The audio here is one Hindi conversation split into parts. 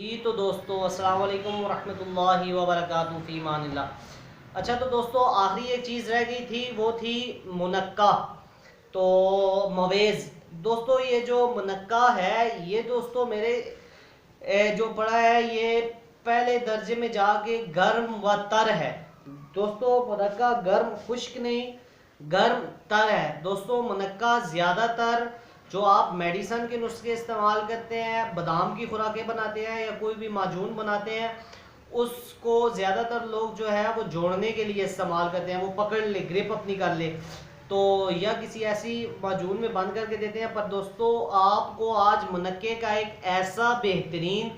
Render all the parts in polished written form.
जी तो दोस्तों अस्सलाम वालेकुम रहमतुल्लाहि व बरकातुहू फ़ी अमानिल्लाह। अच्छा तो दोस्तों आखिरी एक चीज़ रह गई थी, वो थी मुनक्का। तो मवेज़ दोस्तों, ये जो मुनक्का है ये दोस्तों मेरे जो पढ़ा है ये पहले दर्जे में जाके गर्म व तर है। दोस्तों मुनक्का गर्म खुश्क नहीं, गर्म तर है। दोस्तों मुनक्का ज़्यादातर जो आप मेडिसन के नुस्खे इस्तेमाल करते हैं, बादाम की खुराकें बनाते हैं या कोई भी माजून बनाते हैं, उसको ज़्यादातर लोग जो है वो जोड़ने के लिए इस्तेमाल करते हैं। वो पकड़ ले, ग्रिप अपनी कर ले तो या किसी ऐसी माजून में बंद करके देते हैं। पर दोस्तों आपको आज मुनक्के का एक ऐसा बेहतरीन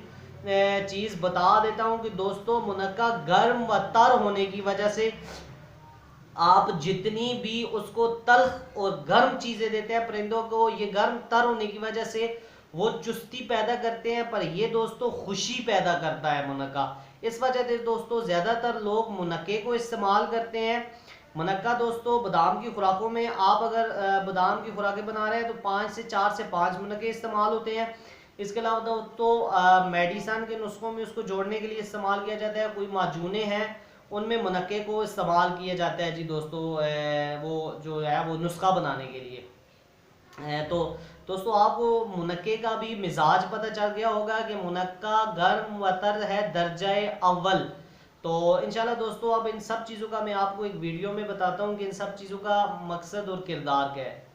चीज़ बता देता हूँ कि दोस्तों मुनक्का गर्म व तर होने की वजह से आप जितनी भी उसको तल्ख और गर्म चीज़ें देते हैं परिंदों को, ये गर्म तर होने की वजह से वो चुस्ती पैदा करते हैं, पर ये दोस्तों खुशी पैदा करता है मुनक्का। इस वजह से दोस्तों ज़्यादातर लोग मुनक्के को इस्तेमाल करते हैं। मुनक्का दोस्तों बादाम की खुराकों में, आप अगर बादाम की खुराकें बना रहे हैं तो 4 से 5 मुनक्के इस्तेमाल होते हैं। इसके अलावा दोस्तों मेडिसन के नुस्खों में उसको जोड़ने के लिए इस्तेमाल किया जाता है। कोई माजूने हैं उनमें मुनक्के को इस्तेमाल किया जाता है जी दोस्तों, वो जो है वो नुस्खा बनाने के लिए। तो दोस्तों आपको मुनक्के का भी मिजाज पता चल गया होगा कि मुनक्का गर्म वतर है दर्जाए अव्वल। तो इंशाल्लाह दोस्तों अब इन सब चीज़ों का मैं आपको एक वीडियो में बताता हूँ कि इन सब चीज़ों का मकसद और किरदार क्या है।